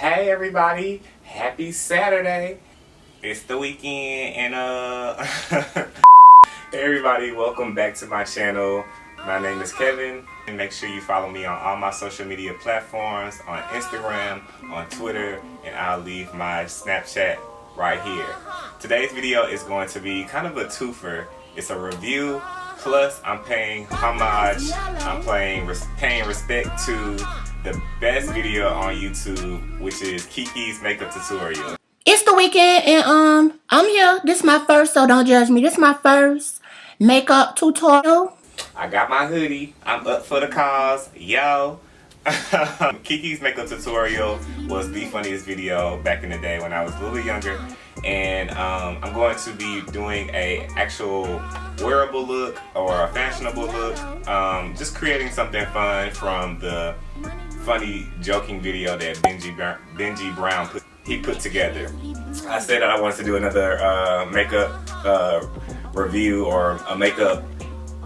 Hey everybody, happy Saturday. It's the weekend and hey everybody, welcome back to my channel. My name is Kevin and make sure you follow me on all my social media platforms, on Instagram, on Twitter, and I'll leave my Snapchat right here. Today's video is going to be kind of a twofer. It's a review plus I'm paying homage, I'm paying respect to the best video on YouTube, which is Kiki's makeup tutorial. It's the weekend and I'm here. This is my first, so don't judge me. This is my first makeup tutorial. I got my hoodie. I'm up for the cause. Yo. Kiki's makeup tutorial was the funniest video back in the day when I was a little younger. And I'm going to be doing a actual wearable look or a fashionable look. Just creating something fun from the funny joking video that Benji Brown put together. I said that I wanted to do another makeup review or a makeup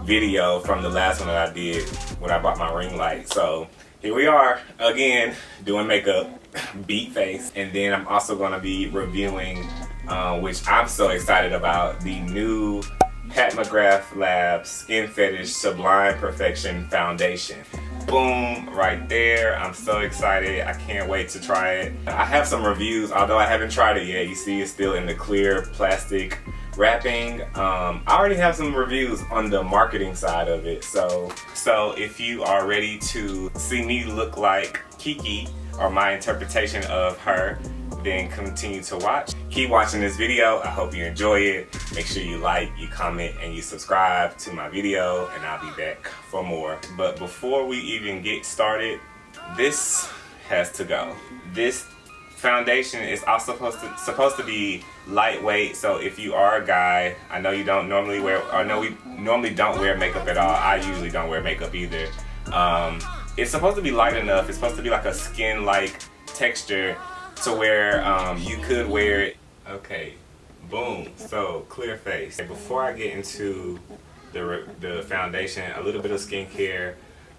video from the last one that I did when I bought my ring light. So here we are again doing makeup, beat face, and then I'm also going to be reviewing, which I'm so excited about, the new Pat McGrath Labs Skin Fetish Sublime Perfection Foundation. Boom, right there. I'm so excited. I can't wait to try it. I have some reviews, although I haven't tried it yet. You see it's still in the clear plastic wrapping. I already have some reviews on the marketing side of it. So if you are ready to see me look like Kiki or my interpretation of her, then continue to watch. Keep watching this video. I hope you enjoy it. Make sure you like, you comment, and you subscribe to my video, and I'll be back for more. But before we even get started, this has to go. This foundation is also supposed to be lightweight, so if you are a guy, I know you don't normally wear, or no, we normally don't wear makeup at all. I usually don't wear makeup either. It's supposed to be light enough. It's supposed to be like a skin-like texture to where you could wear it. Okay, boom. So clear face. Before I get into the foundation, a little bit of skincare.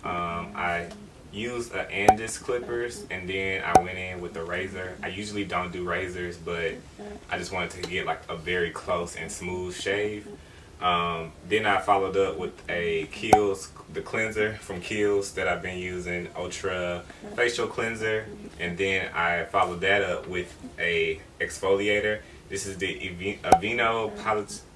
I used a Andis clippers and then I went in with the razor. I usually don't do razors, but I just wanted to get like a very close and smooth shave. Then I followed up with a Kiehl's, the cleanser from Kiehl's that I've been using, Ultra Facial Cleanser, and then I followed that up with a exfoliator. This is the Aveeno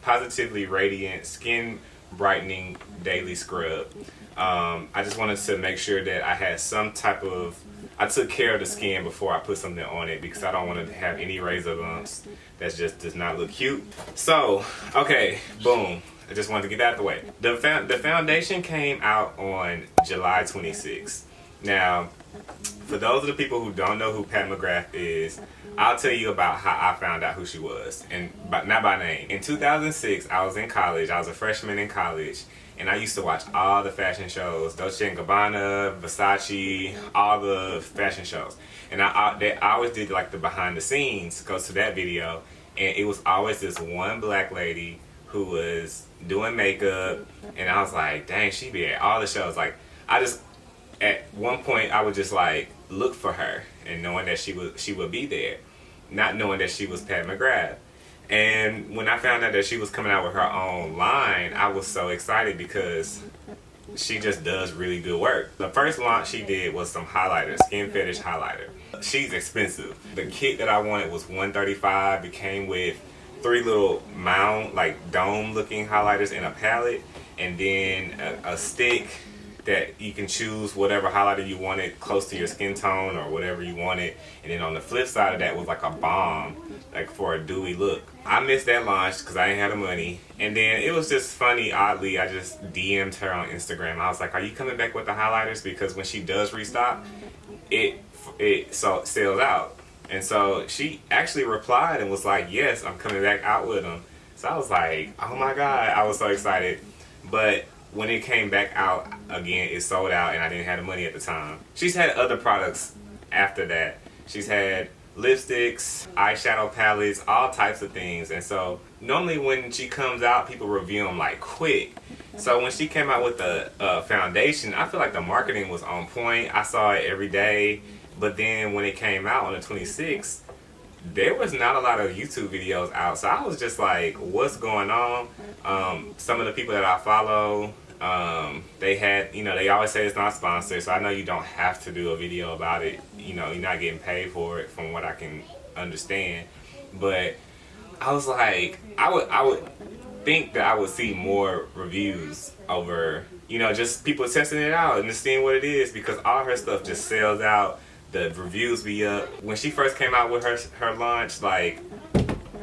Positively Radiant Skin Brightening Daily Scrub. I just wanted to make sure that I had some type of, I took care of the skin before I put something on it because I don't want to have any razor bumps. That just does not look cute. So, okay, boom. I just wanted to get that out of the way. The foundation came out on July 26th. Now, for those of the people who don't know who Pat McGrath is, I'll tell you about how I found out who she was, and not by name. In 2006, I was in college. I was a freshman in college, and I used to watch all the fashion shows, Dolce & Gabbana, Versace, all the fashion shows. And I always did like the behind the scenes, goes to that video, and it was always this one black lady who was doing makeup, and I was like, dang, she be at all the shows. Like, at one point, I would just like look for her, and knowing that she would be there, not knowing that she was Pat McGrath. And when I found out that she was coming out with her own line, I was so excited because she just does really good work. The first launch she did was some highlighter, Skin Fetish highlighter. She's expensive. The kit that I wanted was $135. It came with 3 little mound, like dome looking highlighters in a palette, and then a stick that you can choose whatever highlighter you wanted close to your skin tone or whatever you wanted. And then on the flip side of that was like a balm, like for a dewy look. I missed that launch because I didn't have the money. And then it was just funny, oddly, I just DM'd her on Instagram. I was like, are you coming back with the highlighters? Because when she does restock, it sells out. And so she actually replied and was like, yes, I'm coming back out with them. So I was like, oh my God, I was so excited. But when it came back out again, it sold out and I didn't have the money at the time. She's had other products after that. She's had lipsticks, eyeshadow palettes, all types of things. And so normally when she comes out, people review them like quick. So when she came out with the foundation, I feel like the marketing was on point. I saw it every day. But then when it came out on the 26th, there was not a lot of YouTube videos out. So I was just like, what's going on? Some of the people that I follow, they had, you know, they always say it's not sponsored. So I know you don't have to do a video about it. You know, you're not getting paid for it from what I can understand. But I was like, I would think that I would see more reviews over, you know, just people testing it out and just seeing what it is, because all her stuff just sells out. The reviews be up. When she first came out with her launch, like,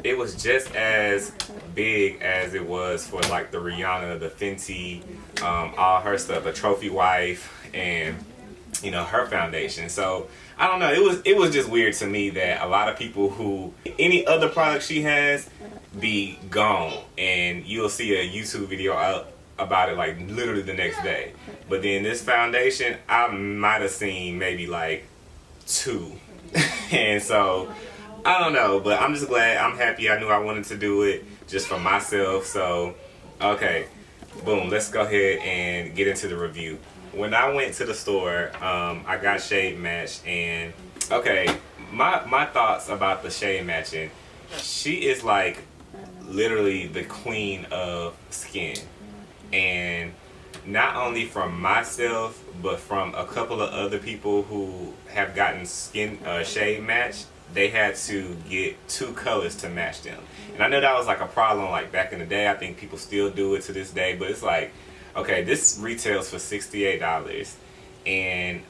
it was just as big as it was for like the Rihanna, the Fenty, all her stuff, the Trophy Wife, and you know, her foundation. So I don't know, it was just weird to me that a lot of people who any other product she has be gone, and you'll see a YouTube video out about it like literally the next day. But then this foundation, I might have seen maybe like 2. And so I don't know, but I'm just glad. I'm happy. I knew I wanted to do it just for myself. So okay, boom, let's go ahead and get into the review. When I went to the store, I got shade matched, and okay, my thoughts about the shade matching, she is like literally the queen of skin. And not only from myself, but from a couple of other people who have gotten skin shade matched, they had to get 2 colors to match them. And I know that was like a problem like back in the day. I think people still do it to this day, but it's like, okay, this retails for $68, and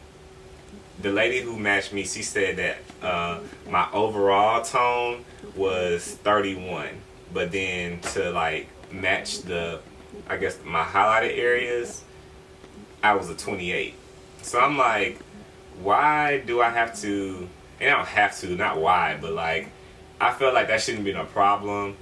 the lady who matched me, she said that my overall tone was 31, but then to like match the, I guess, my highlighted areas, I was a 28. So I'm like, why do I have to, and I don't have to, not why, but like, I feel like that shouldn't be a problem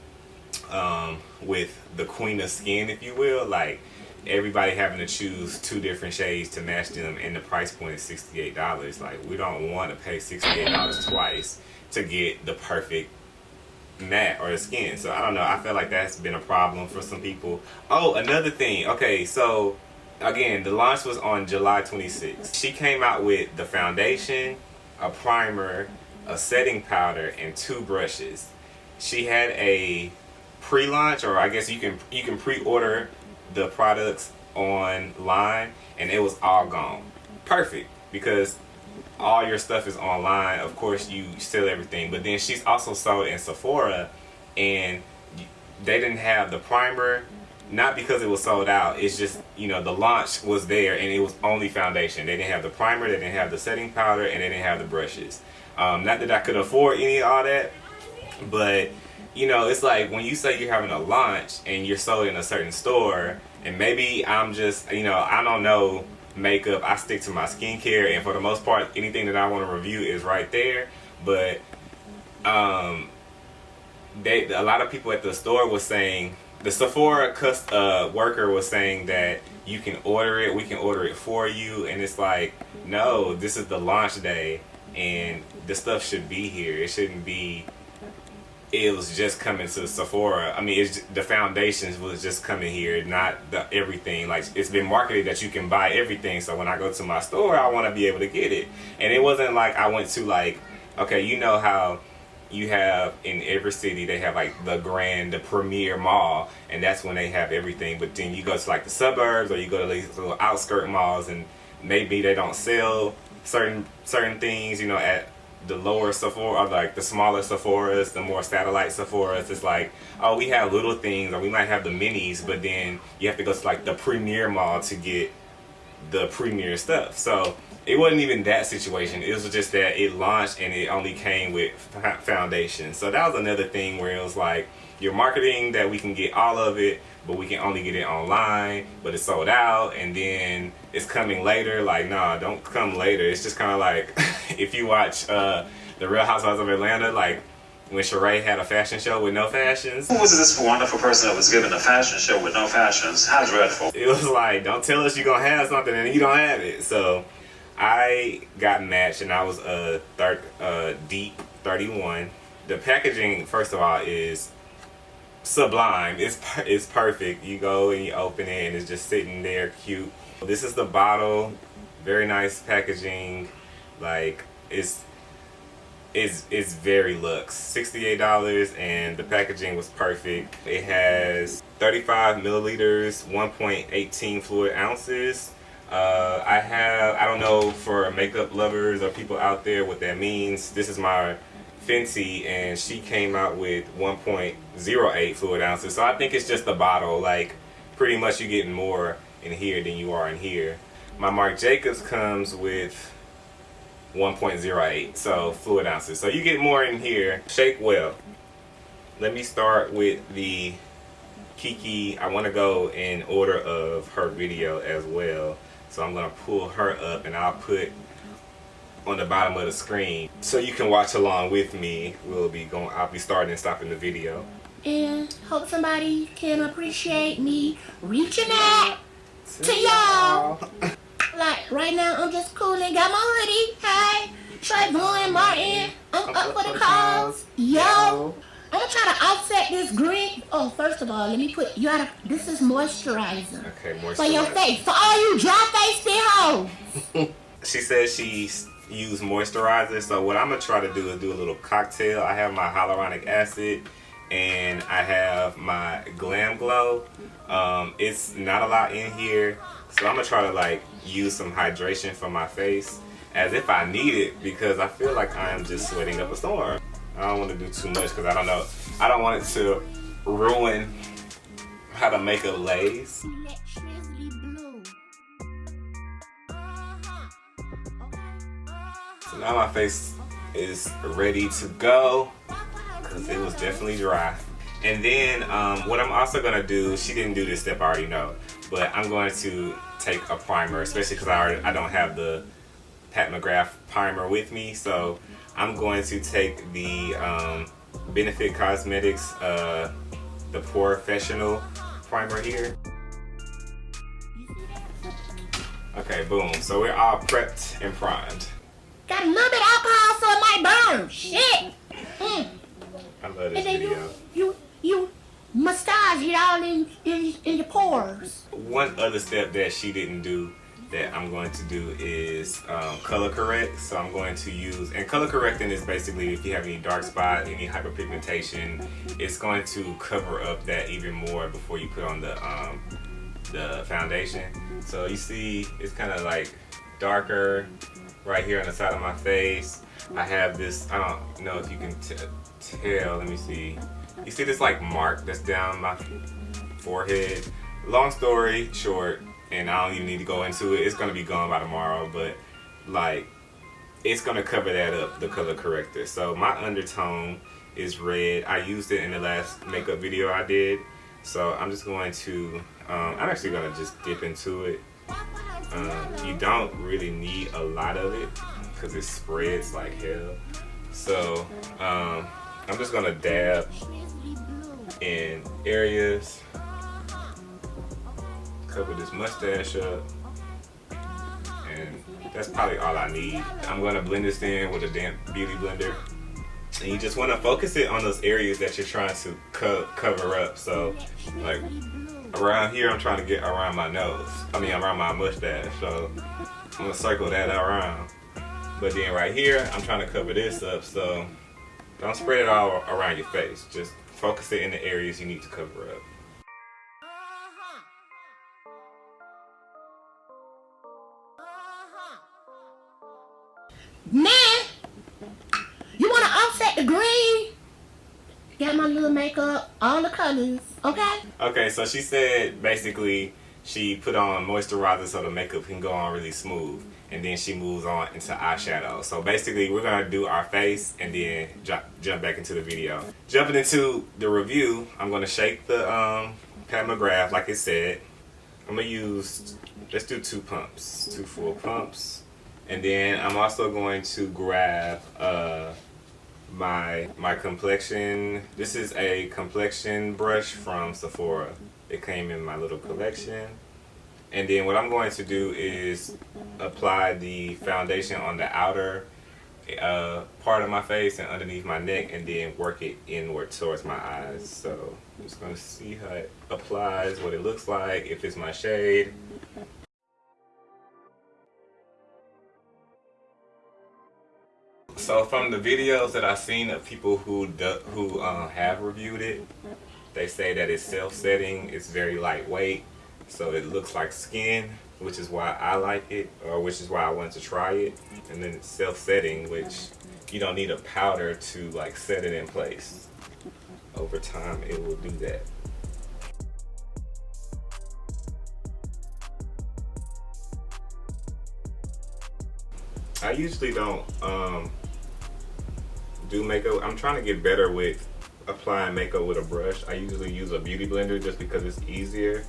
with the queen of skin, if you will. Like, everybody having to choose 2 different shades to match them, and the price point is $68. Like, we don't want to pay $68 twice to get the perfect matte or the skin. So I don't know, I feel like that's been a problem for some people. Oh, another thing. Okay, so again, the launch was on July 26th. She came out with the foundation, a primer, a setting powder, and 2 brushes. She had a pre-launch, or I guess you can pre-order the products online, and it was all gone. Perfect, because all your stuff is online. Of course, you sell everything, but then she's also sold in Sephora, and they didn't have the primer, not because it was sold out. It's just, you know, the launch was there, and it was only foundation. They didn't have the primer, they didn't have the setting powder, and they didn't have the brushes. Not that I could afford any of all that, but you know, it's like when you say you're having a launch and you're sold in a certain store, and maybe I'm just, you know, I don't know makeup, I stick to my skincare, and for the most part anything that I want to review is right there. But a lot of people at the store was saying, the Sephora worker was saying that you can order it, we can order it for you, and it's like, no, this is the launch day and the stuff should be here. It shouldn't be, it was just coming to Sephora. I mean, the foundations was just coming here, not the everything. Like, it's been marketed that you can buy everything, so when I go to my store, I want to be able to get it. And it wasn't like I went to, like, okay, you know how you have in every city, they have like the premier mall, and that's when they have everything. But then you go to like the suburbs, or you go to these little outskirt malls, and maybe they don't sell certain things, you know, at the lower Sephora, or like the smaller Sephoras, the more satellite Sephoras. It's like, oh, we have little things, or we might have the minis, but then you have to go to like the premier mall to get the premier stuff. So it wasn't even that situation. It was just that it launched and it only came with foundation. So that was another thing where it was like, you're marketing that we can get all of it, but we can only get it online, but it's sold out, and then it's coming later. Like, nah, don't come later. It's just kind of like if you watch the Real Housewives of Atlanta, like when Sheree had a fashion show with no fashions. Who was this wonderful person that was given a fashion show with no fashions? How dreadful. It was like, don't tell us you're gonna have something and you don't have it. So I got matched, and I was deep 31. The packaging, first of all, is sublime. It's perfect. You go and you open it, and it's just sitting there cute. This is the bottle. Very nice packaging. Like, it's very luxe. $68, and the packaging was perfect. It has 35 milliliters, 1.18 fluid ounces. I don't know for makeup lovers or people out there what that means. This is my Fenty, and she came out with 1.08 fluid ounces. So I think it's just the bottle. Like, pretty much you're getting more in here than you are in here. My Marc Jacobs comes with 1.08, so fluid ounces. So you get more in here. Shake well. Let me start with the Kiki. I want to go in order of her video as well. So I'm going to pull her up, and I'll put on the bottom of the screen so you can watch along with me. I'll be starting and stopping the video. And hope somebody can appreciate me reaching out to y'all. Like right now, I'm just cooling, got my hoodie. Hey, Trayvon Martin, I'm up for the cause. Yo, I'm gonna try to offset this green. Oh, first of all, let me put you gotta. This is moisturizer. Okay, moisturizer for your face. For all you dry face hoes. She says she used moisturizer, so what I'm gonna try to do is do a little cocktail. I have my hyaluronic acid and I have my Glam Glow. It's not a lot in here, so I'm gonna try to like use some hydration for my face as if I need it, because I feel like I am just sweating up a storm. I don't want to do too much because I don't want it to ruin how the makeup lays. So now my face is ready to go because it was definitely dry. And then what I'm also going to do, she didn't do this step, I already know, but I'm going to take a primer, especially because I don't have the Pat McGrath primer with me. So I'm going to take the Benefit Cosmetics, the Professional primer here. Okay, boom. So we're all prepped and primed. Got a little bit of alcohol so it might burn. Shit. I love this and then video. you massage it all in your pores. One other step that she didn't do that I'm going to do is color correct. So I'm going to use, and color correcting is basically if you have any dark spot, any hyperpigmentation, it's going to cover up that even more before you put on the foundation. So you see it's kind of like darker right here on the side of my face. I have this, I don't know if you can tell, let me see. You see this like mark that's down my forehead? Long story short, and I don't even need to go into it, it's gonna be gone by tomorrow, but like it's gonna cover that up, the color corrector. So my undertone is red. I used it in the last makeup video I did. So I'm just going to, I'm actually gonna just dip into it. You don't really need a lot of it because it spreads like hell. So I'm just gonna dab in areas, cover this mustache up, and that's probably all I need. I'm gonna blend this in with a damp beauty blender, and you just want to focus it on those areas that you're trying to cover up. So like around here, I'm trying to get around my nose, around my mustache, so I'm gonna circle that around. But then right here, I'm trying to cover this up, so don't spread it all around your face. Just focus it in the areas you need to cover up. Man, you want to offset the green? Got my little makeup, all the colors, okay? Okay, so she said basically she put on moisturizer so the makeup can go on really smooth, and then she moves on into eyeshadow. So basically we're gonna do our face and then jump back into the video. Jumping into the review, I'm gonna shake the Pat McGrath like it said. I'm gonna use, let's do 2 pumps, 2 full pumps. And then I'm also going to grab my complexion. This is a complexion brush from Sephora. It came in my little collection. And then what I'm going to do is apply the foundation on the outer part of my face and underneath my neck, and then work it inward towards my eyes. So I'm just going to see how it applies, what it looks like, if it's my shade. So from the videos that I've seen of people who have reviewed it, they say that it's self-setting, it's very lightweight, so it looks like skin, which is why I like it, or which is why I wanted to try it. And then it's self-setting, which you don't need a powder to like set it in place. Over time, it will do that. I usually don't do makeup. I'm trying to get better with applying makeup with a brush. I usually use a beauty blender just because it's easier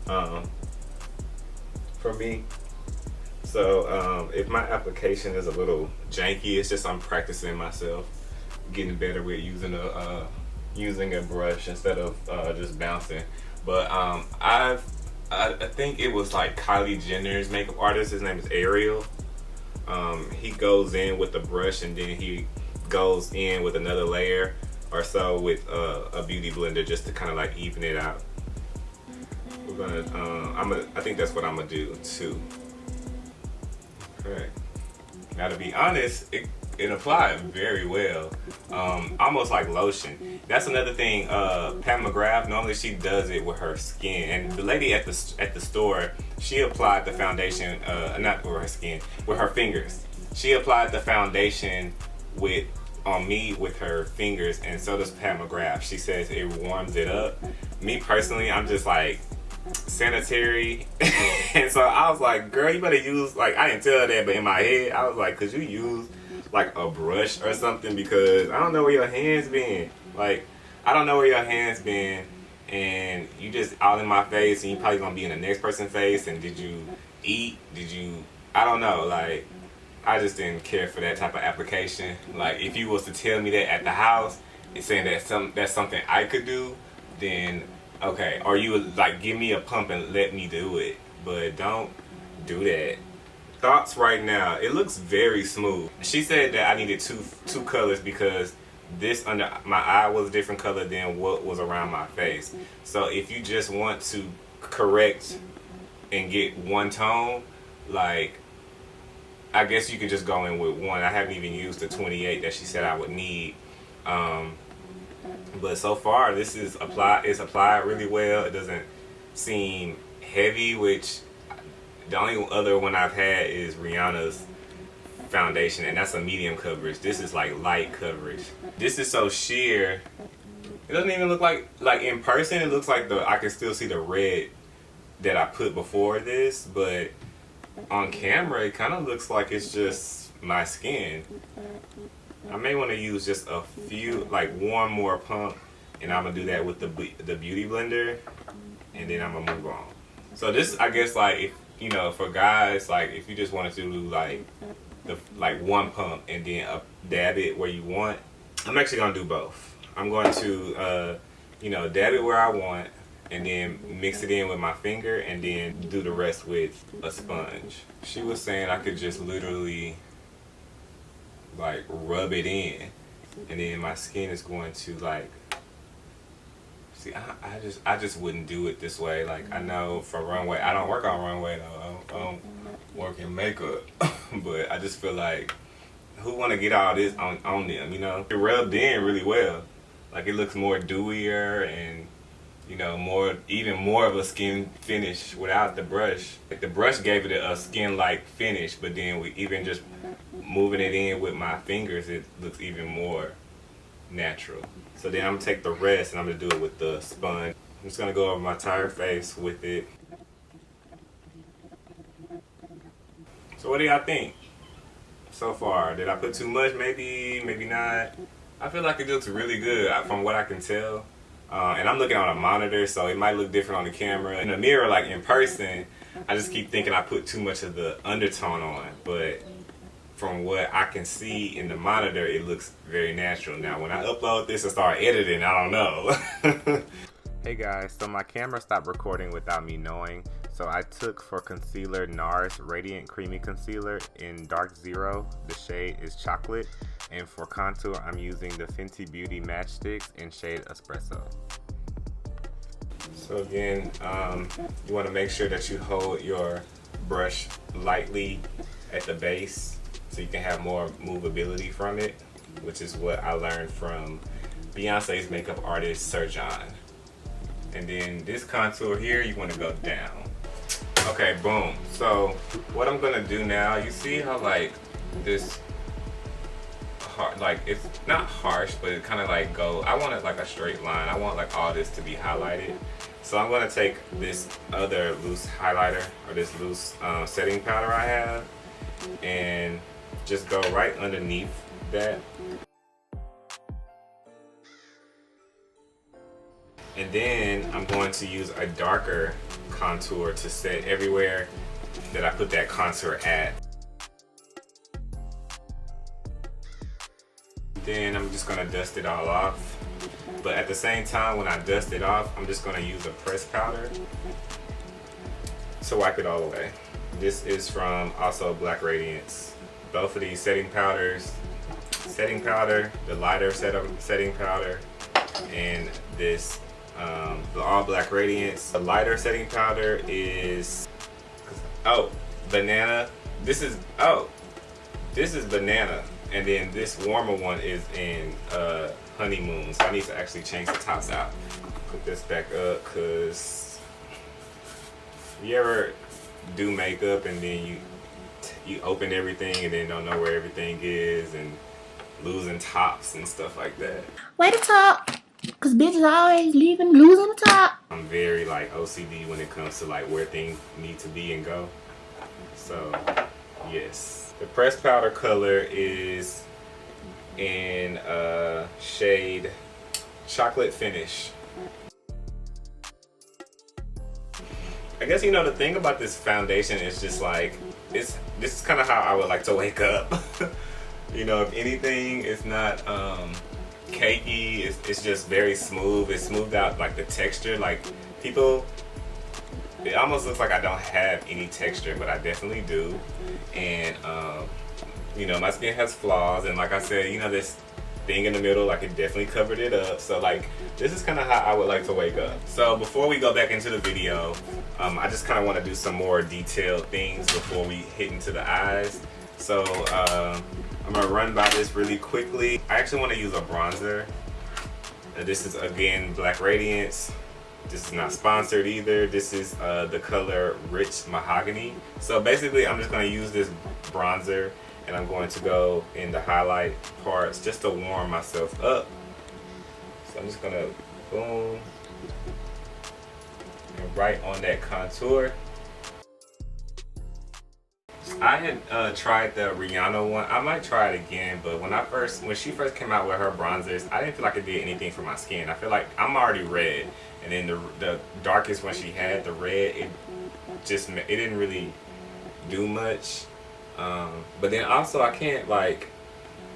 for me. So if my application is a little janky, it's just I'm practicing myself, getting better with using a brush instead of just bouncing. But I think it was like Kylie Jenner's makeup artist. His name is Ariel. He goes in with the brush and then he goes in with another layer or so with a beauty blender just to kind of like even it out. We're gonna, I think that's what I'm gonna do too. Okay. Now to be honest, it applied very well, almost like lotion. That's another thing. Pat McGrath, normally she does it with her skin, and the lady at the store, she applied the foundation, not with her skin, with her fingers. She applied the foundation on me with her fingers, and so does Pat McGrath. She says it warms it up. Me personally, I'm just like sanitary, and so I was like, girl, you better use, like, I didn't tell her that, but in my head I was like, could you use like a brush or something, because I don't know where your hands been. Like, I don't know where your hands been, and you just all in my face, and you probably gonna be in the next person's face. And did you eat? Did you? I don't know. Like, I just didn't care for that type of application. Like, if you was to tell me that at the house and saying that that's something I could do, then okay. Or you would like give me a pump and let me do it, but don't do that. Thoughts right now, it looks very smooth. She said that I needed two colors because this under my eye was a different color than what was around my face. So if you just want to correct and get one tone, like, I guess you could just go in with one. I haven't even used the 28 that she said I would need. But so far this is it's applied really well. It doesn't seem heavy, which the only other one I've had is Rihanna's foundation, and that's a medium coverage. This is like light coverage. This is so sheer. It doesn't even look like in person. It looks like I can still see the red that I put before this, but on camera it kind of looks like it's just my skin. I may want to use just a few, like one more pump, and I'm gonna do that with the beauty blender, and then I'm gonna move on. So this, I guess, like, if you know, for guys, like if you just wanted to do like one pump and then dab it where you want, I'm actually gonna do both. I'm going to you know, dab it where I want and then mix it in with my finger and then do the rest with a sponge. She was saying I could just literally like rub it in, and then my skin is going to like, see, I just wouldn't do it this way. Like, I know for runway, I don't work on runway though. I don't work in makeup, but I just feel like, who want to get all this on them, you know? It rubbed in really well. Like, it looks more dewier and, you know, even more of a skin finish without the brush. Like, the brush gave it a skin-like finish, but then even just moving it in with my fingers, it looks even more natural. So then I'm gonna take the rest and I'm gonna do it with the sponge. I'm just gonna go over my entire face with it. So what do y'all think so far? Did I put too much? Maybe not. I feel like it looks really good from what I can tell. And I'm looking on a monitor, so it might look different on the camera. In the mirror, like in person, I just keep thinking I put too much of the undertone on, but from what I can see in the monitor, it looks very natural. Now, when I upload this and start editing, I don't know. Hey guys, so my camera stopped recording without me knowing. So I took for concealer NARS Radiant Creamy Concealer in Dark Zero. The shade is Chocolate. And for contour, I'm using the Fenty Beauty Matchsticks in shade Espresso. So again, you want to make sure that you hold your brush lightly at the base so you can have more movability from it, which is what I learned from Beyonce's makeup artist Sir John. And then this contour here, you want to go down. Okay, boom. So what I'm gonna do now, you see how like this hard, like it's not harsh, but it kind of like go, I want it like a straight line. I want like all this to be highlighted. So I'm gonna take this other loose highlighter, or this loose setting powder I have, and just go right underneath that. And then I'm going to use a darker contour to set everywhere that I put that contour at. Then I'm just gonna dust it all off. But at the same time, when I dust it off, I'm just gonna use a pressed powder to wipe it all away. This is from also Black Radiance. Both of these setting powders, the lighter setting powder, and this the all Black Radiance. The lighter setting powder is banana. This is banana, and then this warmer one is in honeymoon. So I need to actually change the tops out. Put this back up, cause you ever do makeup and then you open everything and then don't know where everything is and losing tops and stuff like that. Way to talk. Cause bitches always losing the top. I'm very like OCD when it comes to like where things need to be and go. So yes, the pressed powder color is in shade Chocolate Finish. I guess, you know, the thing about this foundation is just like, this is kind of how I would like to wake up. You know, if anything, it's not cakey, it's just very smooth. It's smoothed out, like the texture, like people, it almost looks like I don't have any texture, but I definitely do. And you know, my skin has flaws, and like I said, you know, this thing in the middle, like it definitely covered it up. So like, this is kind of how I would like to wake up. So before we go back into the video, I just kind of want to do some more detailed things before we hit into the eyes. So I'm gonna run by this really quickly. I actually want to use a bronzer. This is again Black Radiance. This is not sponsored either. This is the color Rich Mahogany. So basically, I'm just gonna use this bronzer, and I'm going to go in the highlight parts just to warm myself up. So I'm just gonna boom, and right on that contour. I had tried the Rihanna one. I might try it again, but when she first came out with her bronzers, I didn't feel like it did anything for my skin. I feel like I'm already red, and then the darkest one she had, the red, it didn't really do much. But then also I can't like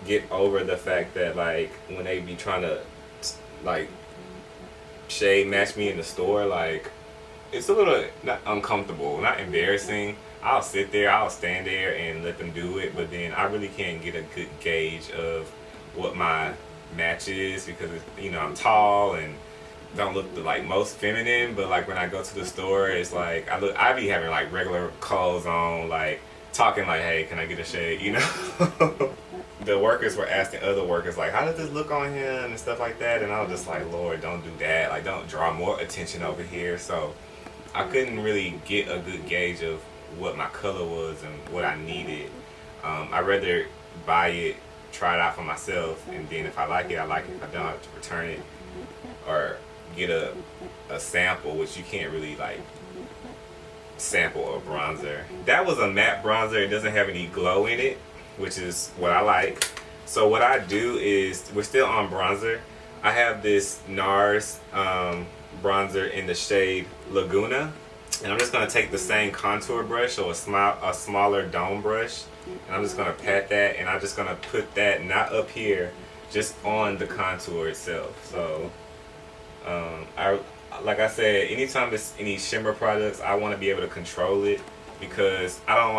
get over the fact that like when they be trying to like shade match me in the store, like it's a little not uncomfortable, not embarrassing. I'll sit there, I'll stand there and let them do it, but then I really can't get a good gauge of what my match is because, you know, I'm tall and don't look like most feminine, but like when I go to the store, it's like I be having like regular clothes on, like talking like, hey, can I get a shade, you know? The workers were asking other workers like, how does this look on him and stuff like that, and I was just like, Lord, don't do that, like don't draw more attention over here. So I couldn't really get a good gauge of what my color was and what I needed. I'd rather buy it, try it out for myself, and then if I like it, I like it. If I don't, I have to return it or get a sample, which you can't really like sample a bronzer. That was a matte bronzer. It doesn't have any glow in it, which is what I like. So what I do is, we're still on bronzer. I have this NARS bronzer in the shade Laguna. And I'm just going to take the same contour brush, or a smaller dome brush, and I'm just going to pat that, and I'm just going to put that not up here, just on the contour itself. So like I said, anytime it's any shimmer products, I want to be able to control it, because I don't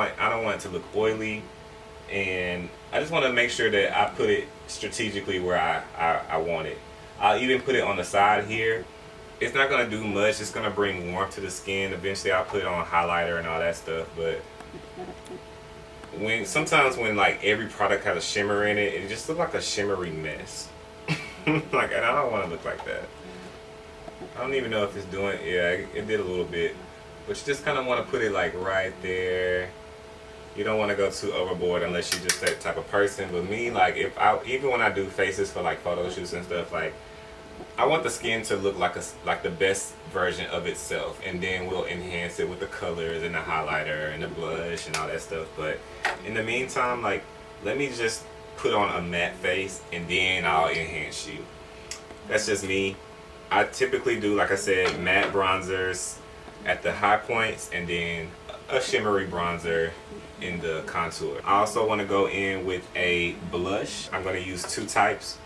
want it to look oily, and I just want to make sure that I put it strategically where I want it. I'll even put it on the side here. It's not going to do much. It's going to bring warmth to the skin. Eventually I'll put it on highlighter and all that stuff, but sometimes when like every product has a shimmer in it, it just looks like a shimmery mess. Like, and I don't want to look like that. I don't even know if it's doing, yeah, it did a little bit. But you just kind of want to put it like right there. You don't want to go too overboard unless you're just that type of person. But me, like, even when I do faces for like photo shoots and stuff, like, I want the skin to look like the best version of itself, and then we'll enhance it with the colors and the highlighter and the blush and all that stuff. But in the meantime, like, let me just put on a matte face and then I'll enhance you. That's just me. I typically do, like I said, matte bronzers at the high points and then a shimmery bronzer in the contour. I also want to go in with a blush. I'm going to use two types.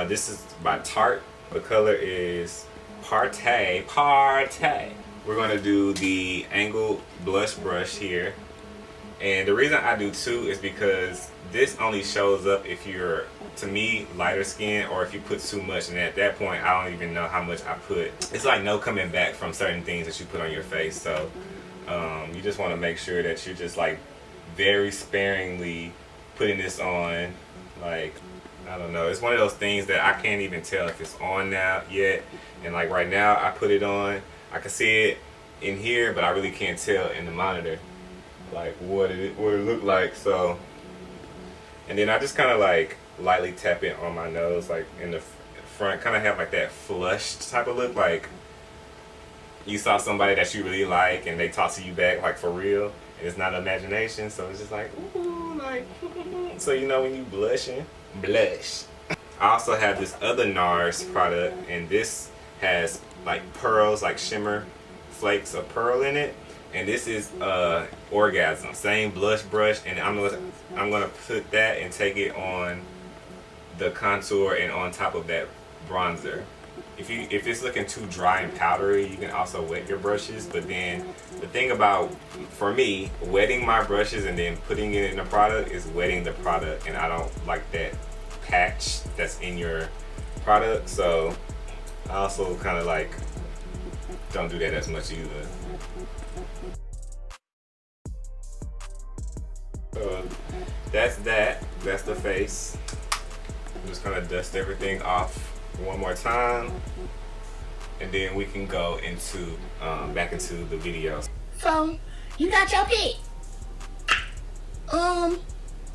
This is by Tarte. The color is Partay. We're going to do the angled blush brush here. And the reason I do two is because this only shows up if you're, to me, lighter skin, or if you put too much, and at that point I don't even know how much I put. It's like no coming back from certain things that you put on your face. So you just want to make sure that you're just like very sparingly putting this on. Like, I don't know, it's one of those things that I can't even tell if it's on now yet. And like right now I put it on, I can see it in here, but I really can't tell in the monitor like what it looked like. So, and then I just kind of like lightly tap it on my nose, like in the front, kind of have like that flushed type of look, like you saw somebody that you really like and they talk to you back like for real, and it's not imagination. So it's just like, ooh, like, so you know when you blushing, blush. I also have this other NARS product, and this has like pearls, like shimmer flakes of pearl in it, and this is Orgasm, same blush brush, and I'm gonna put that and take it on the contour and on top of that bronzer. If it's looking too dry and powdery, you can also wet your brushes. But then the thing about, for me, wetting my brushes and then putting it in the product is wetting the product, and I don't like that patch that's in your product. So I also kind of like don't do that as much either. So that's the face. I'm just gonna dust everything off one more time, and then we can go into back into the video. So you got your pick. I'm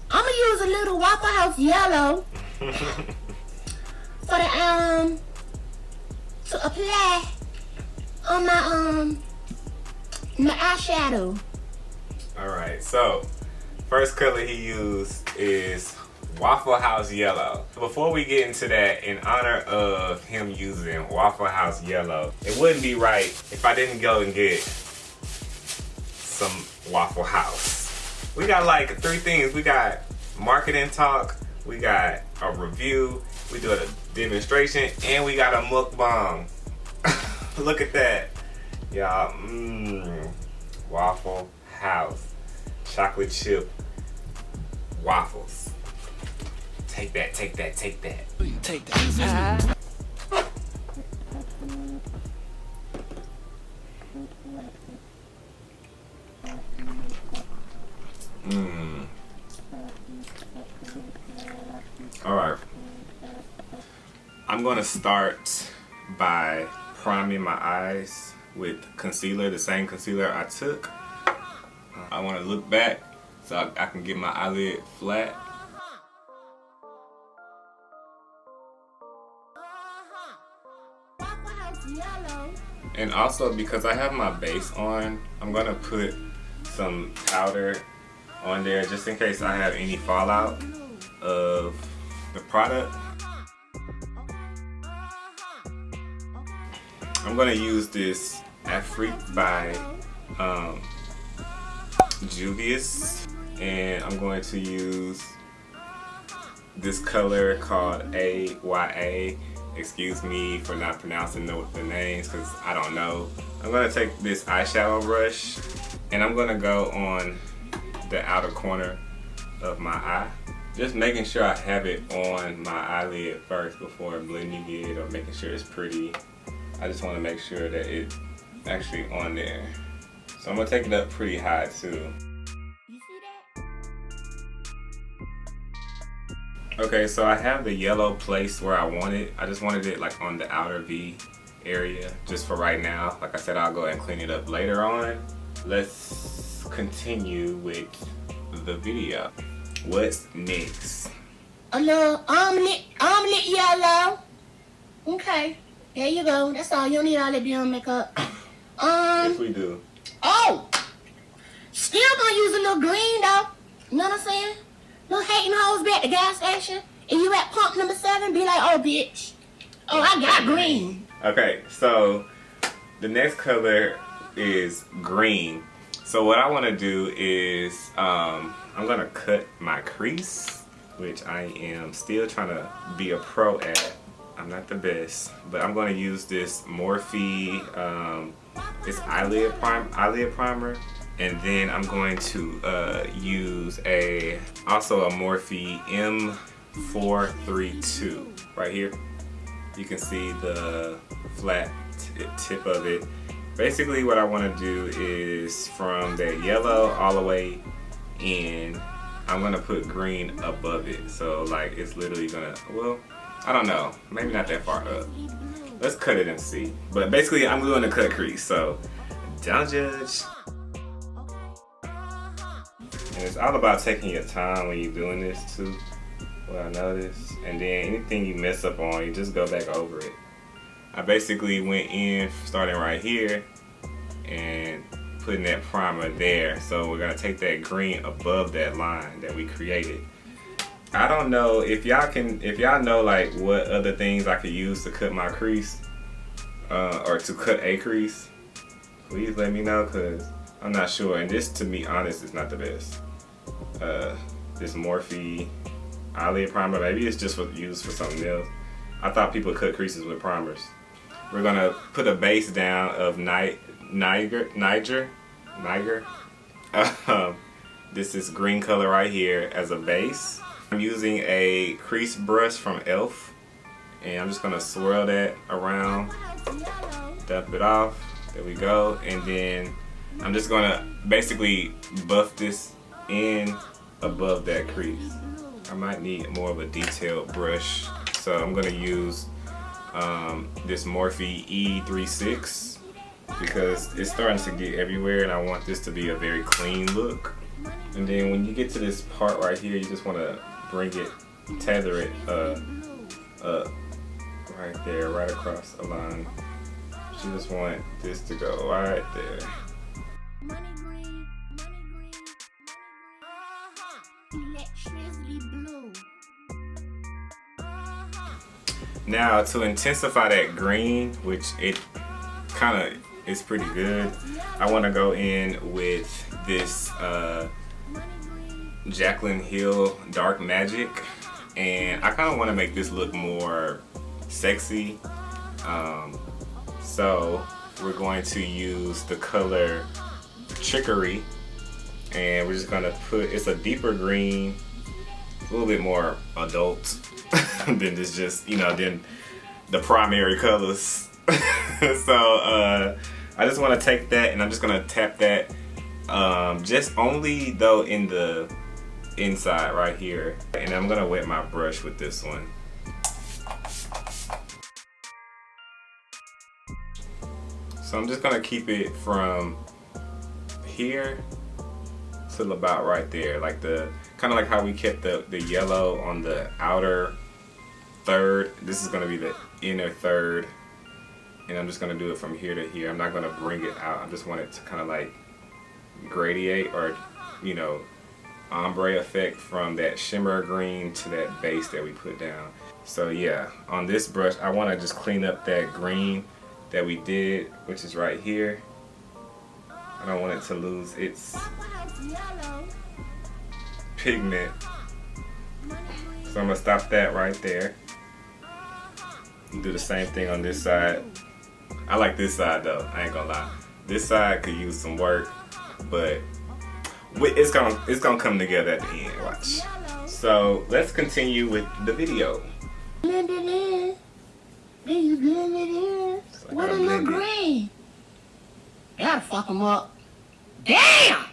gonna use a little Waffle House Yellow for the to apply on my eyeshadow. All right, so first color he used is Waffle House Yellow. Before we get into that, in honor of him using Waffle House Yellow, it wouldn't be right if I didn't go and get some Waffle House. We got like 3 things. We got marketing talk, we got a review, we do a demonstration, and we got a mukbang. Look at that, y'all. Waffle House chocolate chip waffles. Take that, take that, take that. Take that. All right. I'm gonna start by priming my eyes with concealer, the same concealer I took. I want to look back so I can get my eyelid flat. And also, because I have my base on, I'm gonna put some powder on there just in case I have any fallout of the product. I'm gonna use this Afrique by Juvia's, and I'm going to use this color called AYA. Excuse me for not pronouncing the names because I don't know. I'm going to take this eyeshadow brush and I'm going to go on the outer corner of my eye. Just making sure I have it on my eyelid first before blending it or making sure it's pretty. I just want to make sure that it's actually on there. So I'm going to take it up pretty high too. You see that? Okay, so I have the yellow placed where I want it. I just wanted it like on the outer V area just for right now. Like I said, I'll go ahead and clean it up later on. Let's continue with the video. What's next? A little omelet yellow. Okay, there you go. That's all. You don't need all that damn makeup. Yes, we do. Oh, still gonna use a little green though. You know what I'm saying? Little hating hoes be at the gas station, and you at pump number 7, be like, oh bitch, oh I got green. Okay, so the next color is green. So what I want to do is I'm gonna cut my crease, which I am still trying to be a pro at. I'm not the best, but I'm gonna use this Morphe. It's eyelid primer, and then I'm going to use also a Morphe M432 right here. You can see the flat tip of it. Basically, what I want to do is from that yellow all the way in, I'm gonna put green above it. So like it's literally gonna, well, I don't know, maybe not that far up. Let's cut it and see. But basically, I'm going to cut crease, so don't judge. And it's all about taking your time when you're doing this too, what I noticed. And then anything you mess up on, you just go back over it. I basically went in, starting right here, and putting that primer there. So we're gonna take that green above that line that we created. I don't know if y'all know like what other things I could use to cut my crease, or to cut a crease. Please let me know, cause I'm not sure. And this, to be honest, is not the best. This Morphe eyelid primer, maybe it's just used for something else. I thought people cut creases with primers. We're gonna put a base down of Niger. This is green color right here as a base. I'm using a crease brush from e.l.f. and I'm just gonna swirl that around, dump it off. There we go. And then I'm just gonna basically buff this in above that crease. I might need more of a detailed brush, so I'm gonna use this Morphe E36 because it's starting to get everywhere, and I want this to be a very clean look. And then when you get to this part right here, you just want to bring it, tether it right there, right across the line. You just want this to go right there. Now to intensify that green, which it kind of is pretty good, I want to go in with this Jaclyn Hill Dark Magic, and I kind of want to make this look more sexy. So we're going to use the color Trickery, and we're just gonna put, it's a deeper green, a little bit more adult than this, just, you know, than the primary colors. So I just want to take that, and I'm just gonna tap that just only though in the inside right here, and I'm gonna wet my brush with this one. So I'm just gonna keep it from here till about right there, like the kind of like how we kept the yellow on the outer third. This is gonna be the inner third, and I'm just gonna do it from here to here. I'm not gonna bring it out. I just want it to kind of like gradiate, or, you know, ombre effect from that shimmer green to that base that we put down. So yeah, on this brush, I want to just clean up that green that we did, which is right here. I don't want it to lose its pigment. So I'm gonna stop that right there. Do the same thing on this side. I like this side though, I ain't gonna lie. This side could use some work, but it's gonna come together at the end, watch. So let's continue with the video. What a little green. Gotta fuck them up. Damn!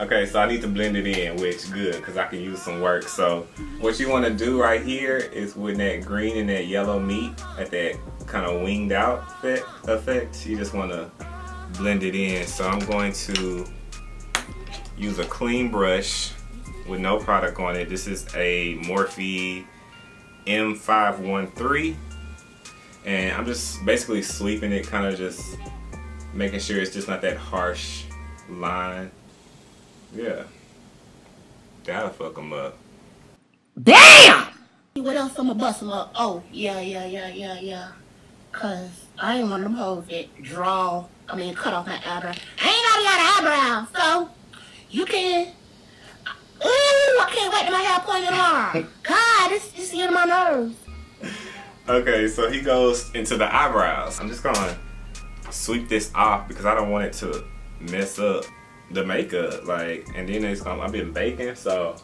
Okay, so I need to blend it in, which good, because I can use some work. So what you want to do right here is with that green and that yellow meat at that kind of winged out effect, you just want to blend it in. So I'm going to use a clean brush with no product on it. This is a Morphe M513. And I'm just basically sweeping it, kind of just making sure it's just not that harsh line. Yeah, that'll fuck them up. Damn! What else I'ma bust them up? Oh, yeah. Cause I ain't one of them hoes that cut off my eyebrows. I ain't got a lot of eyebrows, so you can. Ooh, I can't wait till my hair pointed tomorrow. God, it's getting my nerves. Okay, so he goes into the eyebrows. I'm just gonna sweep this off because I don't want it to mess up the makeup, and then I've been baking, so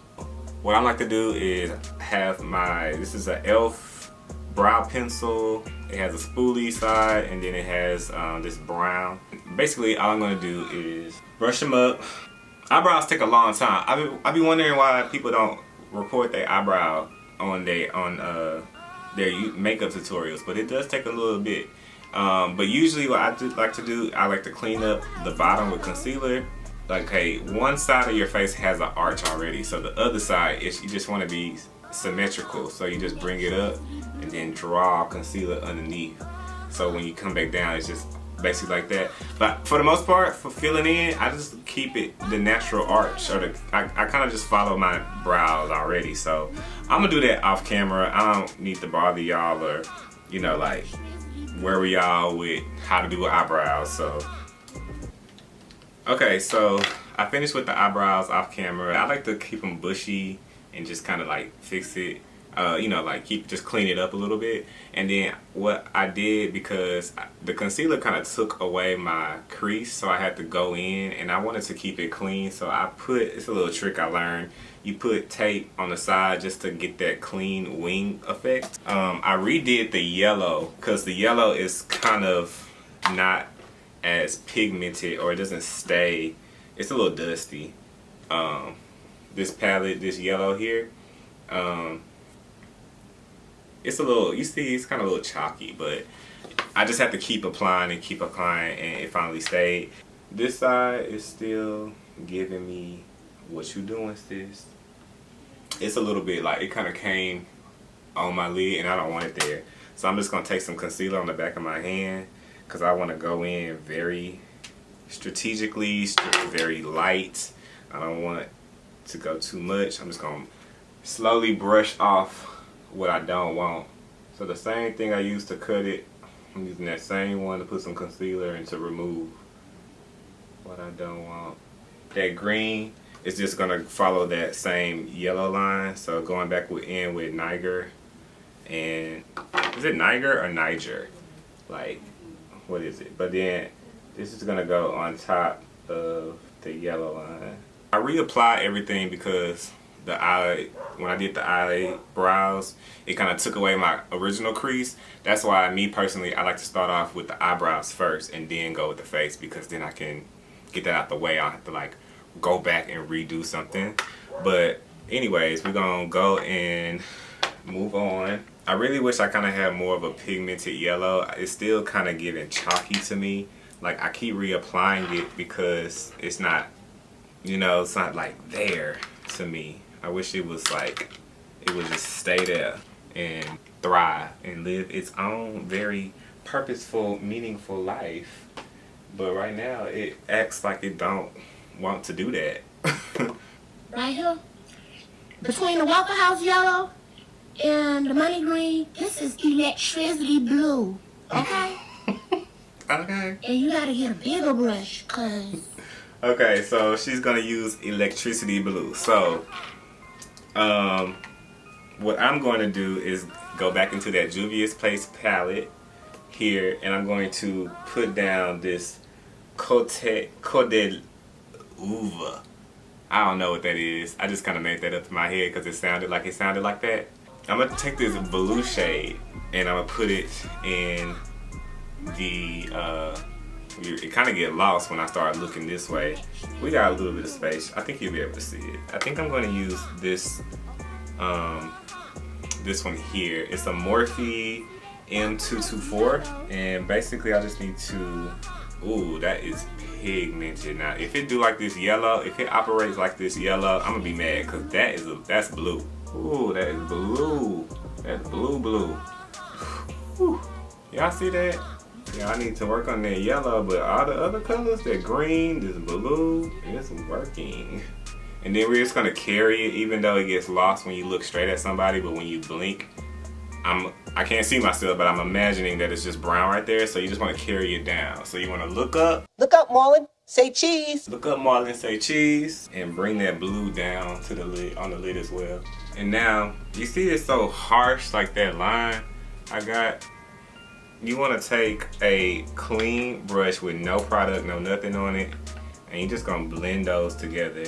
what I like to do is have this is an e.l.f. brow pencil. It has a spoolie side, and then it has this brown. Basically, all I'm gonna do is brush them up. Eyebrows take a long time. I be wondering why people don't report their eyebrow on their makeup tutorials, but it does take a little bit. But usually what I like to clean up the bottom with concealer. Like, hey, one side of your face has an arch already, so the other side, you just want to be symmetrical. So you just bring it up and then draw concealer underneath. So when you come back down, it's just basically like that. But for the most part, for filling in, I just keep it the natural arch, or I kind of just follow my brows already. So I'm gonna do that off camera. I don't need to bother y'all or worry y'all with how to do eyebrows. So okay, so I finished with the eyebrows off camera. I like to keep them bushy and just kind of fix it, just clean it up a little bit. And then what I did, because the concealer kind of took away my crease, so I had to go in and I wanted to keep it clean. So it's a little trick I learned. You put tape on the side just to get that clean wing effect. I redid the yellow because the yellow is kind of not as pigmented, or it doesn't stay. It's a little dusty. This palette, this yellow here, it's a little, you see, it's kind of a little chalky, but I just have to keep applying and it finally stayed. This side is still giving me, what you doing, sis? It's a little bit it kind of came on my lid and I don't want it there. So I'm just gonna take some concealer on the back of my hand, because I want to go in very strategically, very light. I don't want to go too much. I'm just going to slowly brush off what I don't want. So the same thing I used to cut it, I'm using that same one to put some concealer and to remove what I don't want. That green is just going to follow that same yellow line. So going back in with Niger, and is it Niger or Niger? What is it? But then this is gonna go on top of the yellow line. I reapply everything because when I did the eyebrows, it kind of took away my original crease. That's why me personally, I like to start off with the eyebrows first and then go with the face, because then I can get that out the way. I don't have to go back and redo something. But anyways, we're gonna go and move on. I really wish I kind of had more of a pigmented yellow. It's still kind of giving chalky to me. I keep reapplying it because it's not, it's not there to me. I wish it was it would just stay there and thrive and live its own very purposeful, meaningful life. But right now, it acts like it don't want to do that. Right here, between the Waffle House Yellow and the money green, this is electricity blue, okay? Okay. And you gotta get a bigger brush, cause... Okay, so she's gonna use electricity blue. So, what I'm going to do is go back into that Juvia's Place palette here, and I'm going to put down this Côte d'Uva. I don't know what that is. I just kind of made that up in my head because it sounded like that. I'm going to take this blue shade and I'm going to put it in the it kind of get lost when I start looking this way. We got a little bit of space. I think you'll be able to see it. I think I'm going to use this this one here. It's a Morphe M224, and basically I just need to, ooh, that is pigmented. Now if it do like this yellow, if it operates like this yellow, I'm gonna be mad, because that's blue. Ooh, that is blue. That's blue. Y'all see that? Yeah, I need to work on that yellow, but all the other colors, that green, this blue, it's working. And then we're just gonna carry it, even though it gets lost when you look straight at somebody, but when you blink, I can't see myself, but I'm imagining that it's just brown right there, so you just wanna carry it down. So you wanna look up. Look up, Marlon. Say cheese. Look up, Marlon, say cheese. And bring that blue down to the lid, on the lid as well. And now, you see it's so harsh, like that line I got? You wanna take a clean brush with no product, no nothing on it, and you're just gonna blend those together.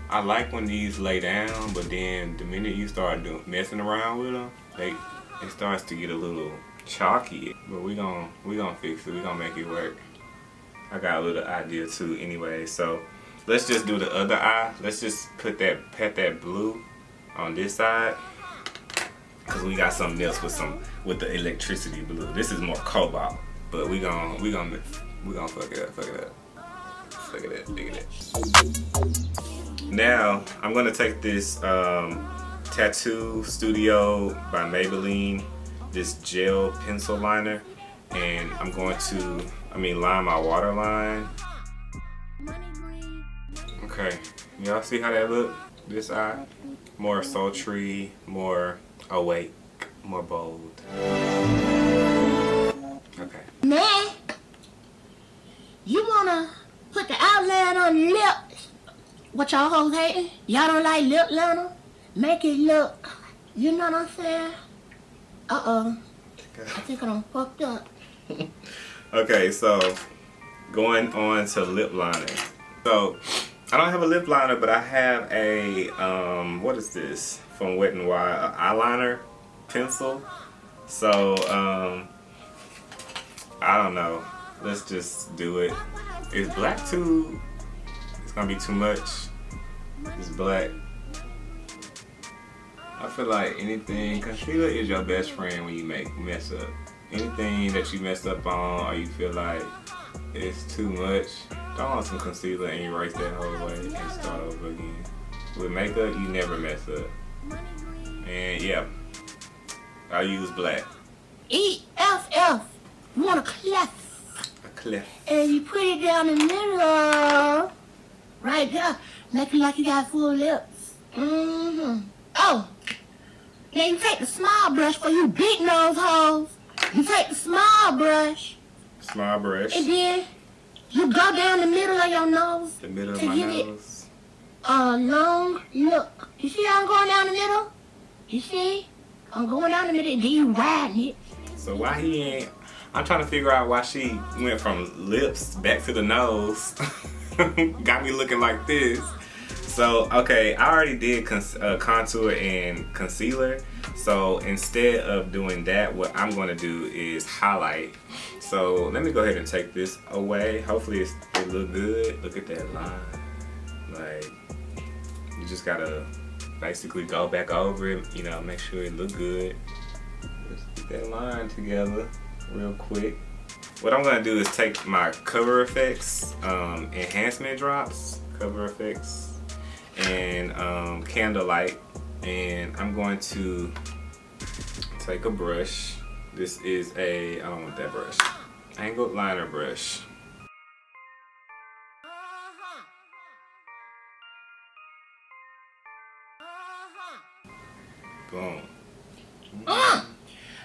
I like when these lay down, but then the minute you start messing around with them, it starts to get a little chalky. But we gonna fix it. We gonna make it work. I got a little idea too anyway. So let's just do the other eye. Let's just pat that blue on this side, cause we got something else with the electricity blue. This is more cobalt, but we gonna fuck it up. Look at that. Now I'm gonna take this Tattoo Studio by Maybelline, this gel pencil liner, and I'm going to line my waterline. Okay, y'all see how that look? This eye, more sultry, more awake, more bold. Okay. Nah. You wanna put the outline on the lips? What y'all hoes hating? Y'all don't like lip liner? Make it look, you know what I'm saying? Uh-oh. I think I done fucked up. Okay, so going on to lip liner. So I don't have a lip liner, but I have a what is this from Wet n Wild, eyeliner pencil. So I don't know. Let's just do it. Is black too? It's gonna be too much. It's black. I feel like anything, concealer is your best friend when you mess up. Anything that you mess up on, or you feel like it's too much, throw on some concealer and erase that whole way and start over again. With makeup, you never mess up. And yeah, I use black. E-F-F. You want a clef. A clef. And you put it down in the middle. Right there. Make it like you got full lips. Oh. Now you take the small brush for you big nose hoes. You take the small brush. Small brush. And then you go down the middle of your nose. The middle of my nose. A long look. You see how I'm going down the middle? You see? I'm going down the middle and then you riding it. So why he ain't... I'm trying to figure out why she went from lips back to the nose. Got me looking like this. So, okay, I already did contour and concealer. So instead of doing that, what I'm going to do is highlight. So let me go ahead and take this away. Hopefully it look good. Look at that line. Like, you just got to basically go back over it, you know, make sure it look good. Just get that line together real quick. What I'm going to do is take my Cover FX enhancement drops, Cover FX, and Candlelight, and I'm going to take a brush. This is I don't want that brush, angled liner brush. Boom.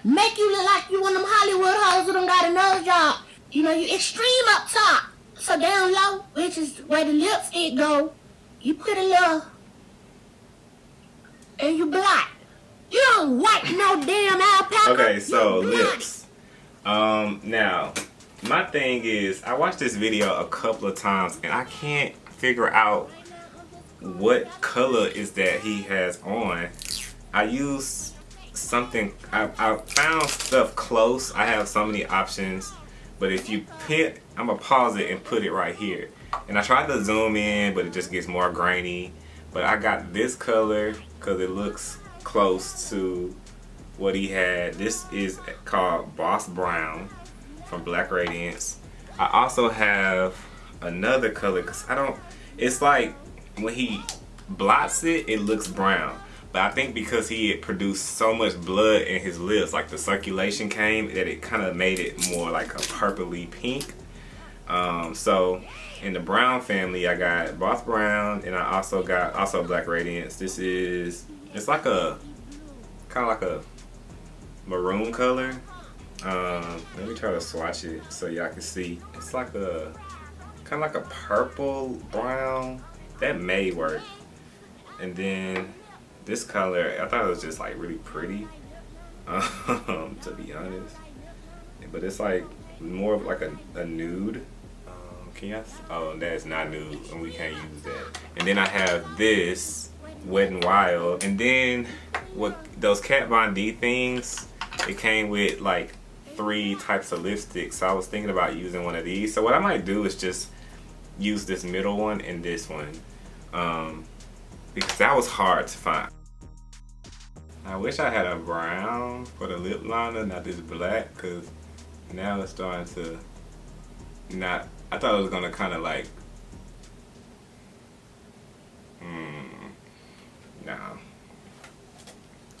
Make you look like you one of them Hollywood hoes who done got a nose job. You know, you extreme up top. So down low, which is where the lipstick go, you put a little, and you black. You don't wipe no damn alpaca. Okay, so lips. Now, my thing is, I watched this video a couple of times and I can't figure out what color is that he has on. I use something, I found stuff close. I have so many options, But if you put, I'm gonna pause it and put it right here. And I tried to zoom in, but it just gets more grainy. But I got this color because it looks close to what he had. This is called Boss Brown from Black Radiance. I also have another color because it's like when he blots it, it looks brown. But I think because he had produced so much blood in his lips, like the circulation came, that it kind of made it more like a purpley pink. So in the brown family, I got Boss Brown, and I also got Black Radiance. It's like a kind of like a maroon color. Let me try to swatch it so y'all can see. It's like a kind of like a purple brown. That may work. And then this color, I thought it was just like really pretty, to be honest. But it's like more of like a nude. Oh, that's not nude, and we can't use that. And then I have this Wet n Wild. And then what those Kat Von D things, it came with like 3 types of lipsticks. So I was thinking about using one of these. So what I might do is just use this middle one and this one. Because that was hard to find. I wish I had a brown for the lip liner, not this black, because now it's starting to not, I thought it was gonna kind of like, no.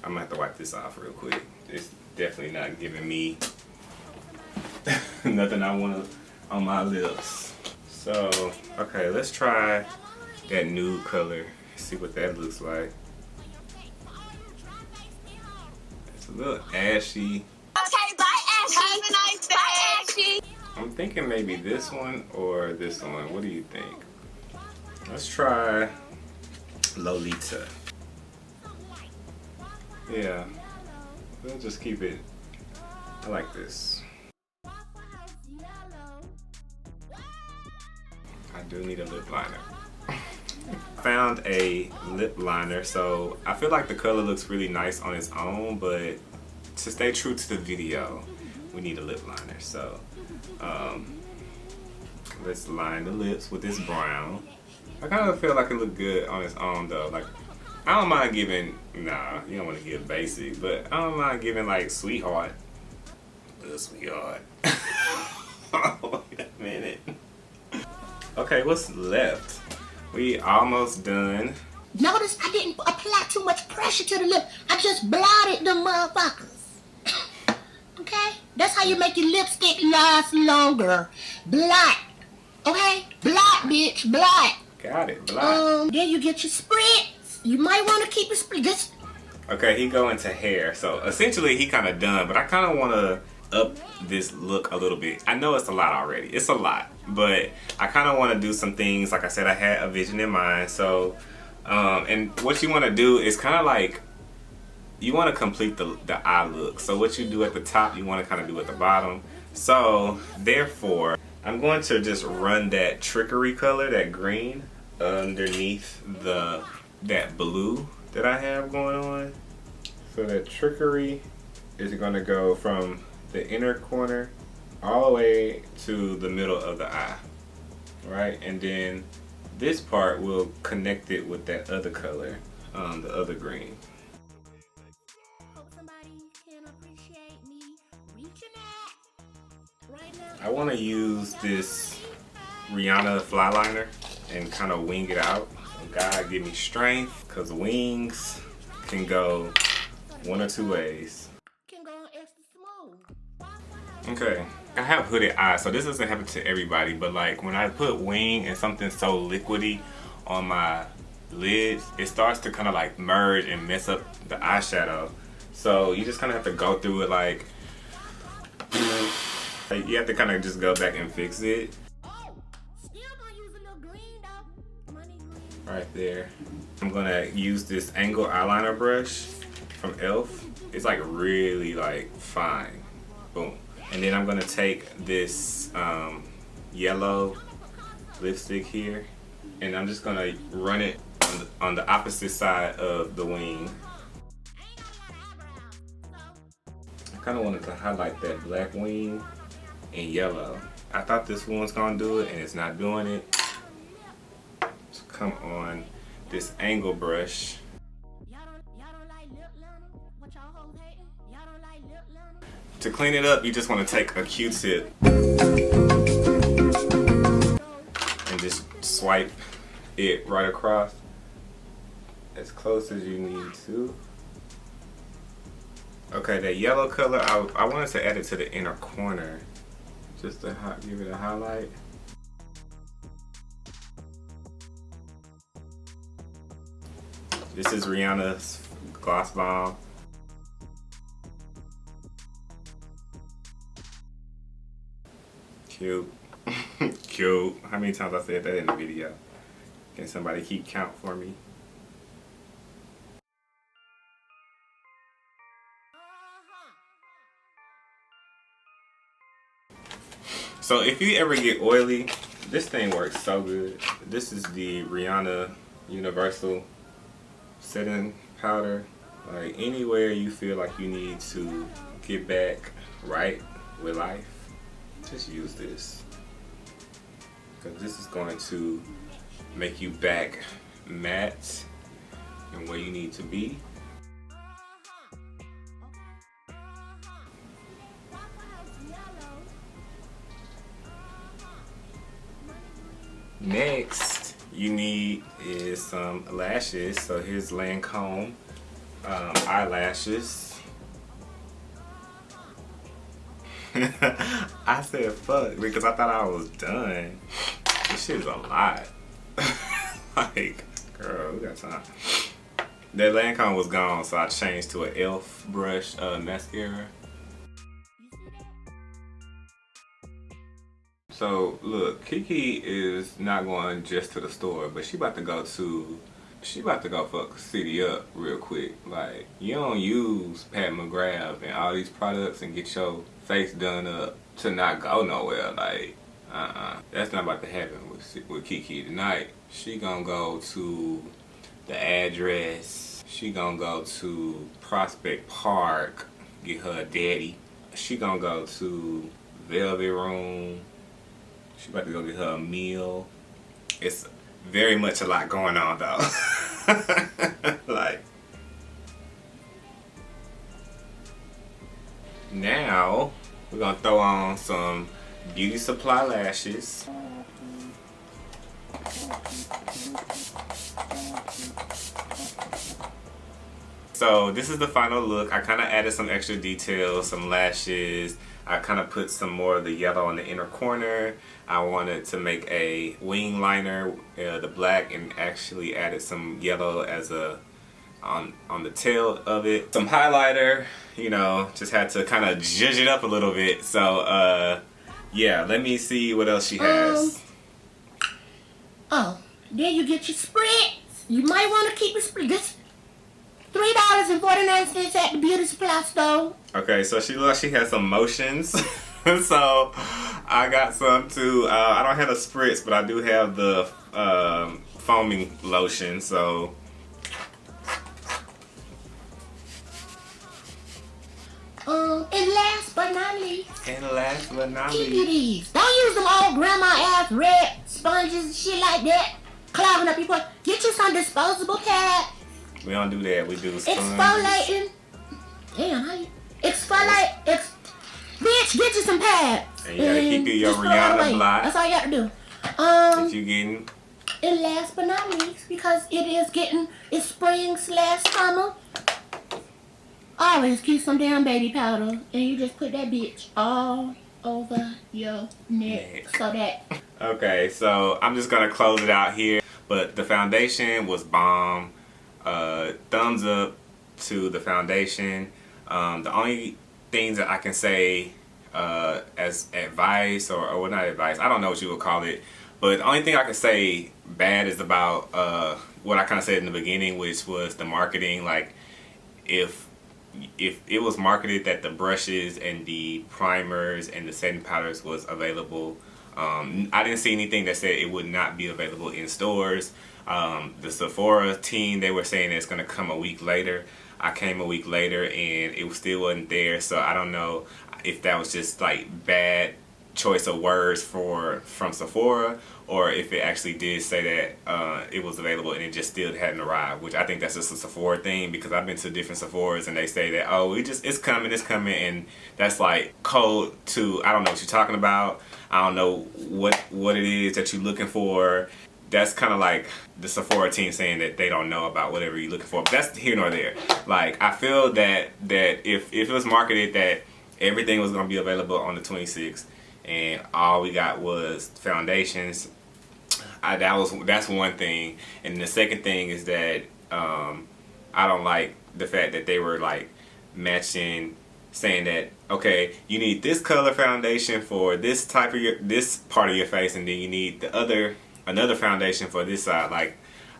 I'm gonna have to wipe this off real quick. It's definitely not giving me nothing I want on my lips. So, okay, let's try that nude color. See what that looks like. It's a little ashy. Okay, bye, Ashy. Have a nice day. Bye, Ashy. I'm thinking maybe this one or this one. What do you think? Let's try Lolita. Yeah, we'll just keep it. I like this. I do need a lip liner. Found a lip liner, so I feel like the color looks really nice on its own, but to stay true to the video, we need a lip liner. So let's line the lips with this brown. I kind of feel like it looked good on its own though. Like, I don't mind giving, nah, you don't want to give basic, but I don't mind giving like Sweetheart. Little Sweetheart. Oh, wait a minute. Okay, what's left? We almost done. Notice I didn't apply too much pressure to the lip. I just blotted them motherfuckers. Okay? That's how you make your lipstick last longer. Blot. Okay? Blot, bitch. Blot. Got it, blot. Then you get your spritz. You might want to keep it split. Just Okay, he go into hair. So essentially he kind of done, but I kind of want to up this look a little bit. I know it's a lot already. It's a lot, but I kind of want to do some things. Like I said, I had a vision in mind. So, and what you want to do is kind of like, you want to complete the eye look. So what you do at the top, you want to kind of do at the bottom. So therefore, I'm going to just run that Trickery color, that green, underneath that blue that I have going on. So that Trickery is going to go from the inner corner all the way to the middle of the eye, right? And then this part will connect it with that other color, the other green. hope somebody can appreciate me reaching out right now. I want to use this Rihanna fly liner and kind of wing it out. God give me strength, because wings can go one or two ways. Can go extra smooth. Okay, I have hooded eyes, so this doesn't happen to everybody, but like when I put wing and something so liquidy on my lids, it starts to kind of like merge and mess up the eyeshadow. So you just kind of have to go through it like you have to kind of just go back and fix it. Oh, still gonna use a little green though. Money green. Right there. I'm gonna use this angle eyeliner brush from e.l.f. It's like really like fine. Boom. And then I'm gonna take this yellow lipstick here, and I'm just gonna run it on the opposite side of the wing. I kind of wanted to highlight that black wing in yellow. I thought this one was gonna do it, and it's not doing it. So come on this angle brush. To clean it up, you just want to take a Q-tip and just swipe it right across as close as you need to. Okay, that yellow color, I wanted to add it to the inner corner just to give it a highlight. This is Rihanna's Gloss Bomb. Cute. Cute. How many times I said that in the video? Can somebody keep count for me? So if you ever get oily, this thing works so good. This is the Rihanna Universal Setting Powder. Like anywhere you feel like you need to get back right with life, just use this. Because this is going to make you back matte and where you need to be. Next, you need is some lashes. So here's Lancome eyelashes. I said fuck because I thought I was done. This shit is a lot. Like, girl, we got time. That Lancome was gone, so I changed to an e.l.f. brush mascara. So look, Kiki is not going just to the store, but she about to go fuck city up real quick. Like, you don't use Pat McGrath and all these products and get your face done up to not go nowhere. Like, that's not about to happen with Kiki tonight. She gonna go to the address. She gonna go to Prospect Park, get her a daddy. She gonna go to Velvet Room. She about to go get her a meal. It's very much a lot going on though. Like, now we're gonna throw on some Beauty Supply lashes. So this is the final look. I kind of added some extra details, some lashes. I kind of put some more of the yellow in the inner corner. I wanted to make a wing liner, the black, and actually added some yellow as a on the tail of it. Some highlighter, you know, just had to kind of zhuzh it up a little bit. So yeah, let me see what else she has. Oh, then you get your spritz. You might want to keep your spritz. This $3.49 at the beauty supply store. Okay, so she looks like she has some motions. So I got some too. I don't have a spritz, but I do have the foaming lotion. So and last but not least, keep you these. Don't use them old grandma ass red sponges and shit like that, clogging up your pores. Get you some disposable pads. We don't do that. We do sponges. Exfoliating. Damn, how you exfoliate? Bitch, get you some pads. And you gotta keep your Rihanna blot. That's all you gotta do. That you getting. And last but not least, because it's spring/summer, always keep some damn baby powder, and you just put that bitch all over your neck so that. Okay, so I'm just gonna close it out here. But the foundation was bomb. Thumbs up to the foundation. The only things that I can say as advice or well, not advice, I don't know what you would call it, but the only thing I can say bad is about what I kind of said in the beginning, which was the marketing. Like, if it was marketed that the brushes and the primers and the setting powders was available, I didn't see anything that said it would not be available in stores. The Sephora team, they were saying it's going to come a week later. I came a week later and it still wasn't there, so I don't know if that was just like bad choice of words from Sephora, or if it actually did say that it was available and it just still hadn't arrived, which I think that's just a Sephora thing, because I've been to different Sephoras and they say that, oh, it's coming, and that's like code to, I don't know what you're talking about, I don't know what it is that you're looking for. That's kind of like the Sephora team saying that they don't know about whatever you're looking for, but that's here nor there. Like, I feel that if it was marketed that everything was going to be available on the 26th and all we got was foundations, that's one thing. And the second thing is that I don't like the fact that they were like matching, saying that, okay, you need this color foundation for this type of this part of your face, and then you need another foundation for this side. Like,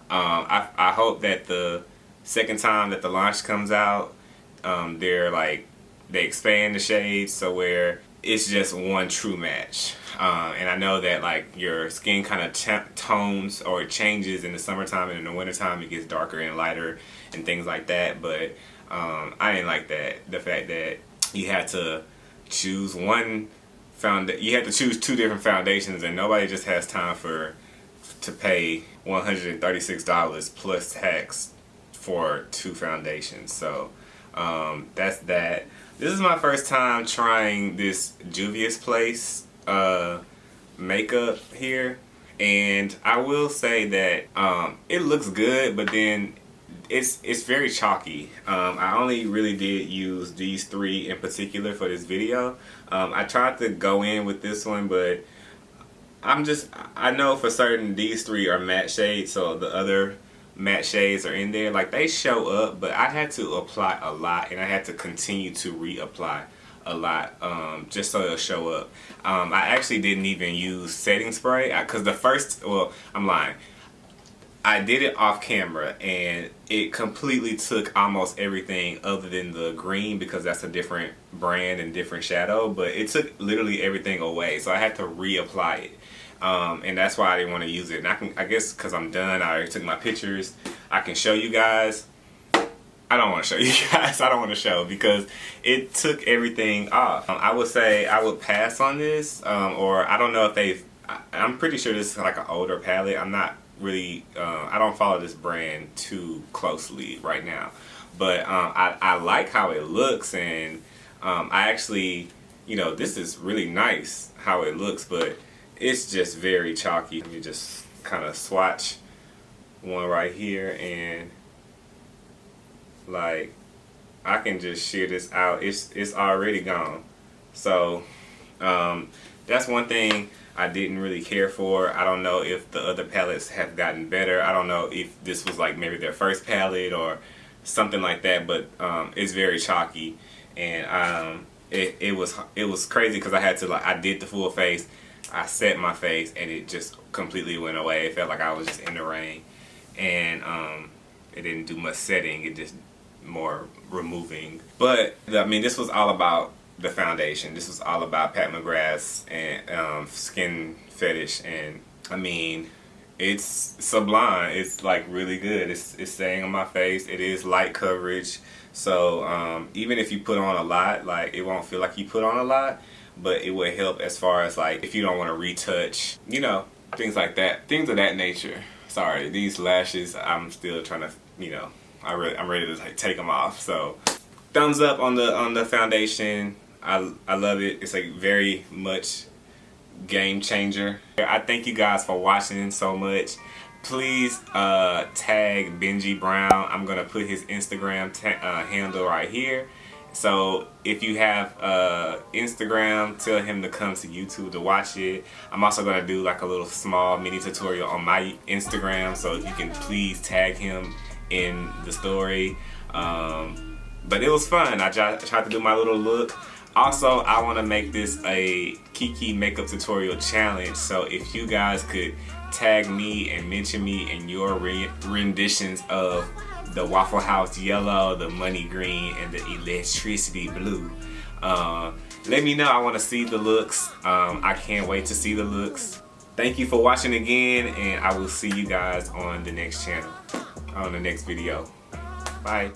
I hope that the second time that the launch comes out, they expand the shades so where it's just one true match. And I know that like your skin kind of tones or changes in the summertime, and in the wintertime it gets darker and lighter and things like that. But I didn't like the fact that you had to choose you had to choose two different foundations, and nobody just has time to pay $136 plus tax for two foundations. So that's that. This is my first time trying this Juvia's Place makeup here, and I will say that it looks good, but then it's very chalky. I only really did use these three in particular for this video. I tried to go in with this one, but I know for certain these three are matte shades, so the other matte shades are in there. Like, they show up, but I had to apply a lot, and I had to continue to reapply a lot just so it'll show up. I actually didn't even use setting spray because I'm lying. I did it off camera and it completely took almost everything other than the green, because that's a different brand and different shadow, but it took literally everything away, so I had to reapply it. And that's why I didn't want to use it. And I guess because I'm done, I already took my pictures, I can show you guys. I don't want to show you guys. I don't want to show because it took everything off. I would say I would pass on this, or I don't know if I'm pretty sure this is like an older palette. I'm not really, I don't follow this brand too closely right now. But I like how it looks, and I actually, this is really nice how it looks, but it's just very chalky. Let me just kind of swatch one right here, and like I can just shear this out. It's already gone. So that's one thing I didn't really care for. I don't know if the other palettes have gotten better. I don't know if this was like maybe their first palette or something like that, but it's very chalky, and it was crazy because I had to, like, I did the full face, I set my face, and it just completely went away. It felt like I was just in the rain, and it didn't do much setting. It just more removing. But I mean, this was all about the foundation. This was all about Pat McGrath's and Skin Fetish, and I mean, it's sublime. It's like really good. It's staying on my face. It is light coverage, so even if you put on a lot, like, it won't feel like you put on a lot, but it will help as far as like if you don't want to retouch, things like that, things of that nature. Sorry, these lashes, I'm still trying to, I'm ready to take them off. So thumbs up on the foundation. I love it. It's like very much game changer. I thank you guys for watching so much. Please tag Benji Brown. I'm gonna put his Instagram handle right here. So if you have Instagram, tell him to come to YouTube to watch it. I'm also gonna do like a little small mini tutorial on my Instagram, so if you can please tag him in the story. But it was fun. I tried to do my little look. Also, I want to make this a Kiki makeup tutorial challenge, so if you guys could tag me and mention me in your renditions of the Waffle House Yellow, the Money Green, and the Electricity Blue, let me know. I want to see the looks. I can't wait to see the looks. Thank you for watching again, and I will see you guys on the next channel, on the next video. Bye.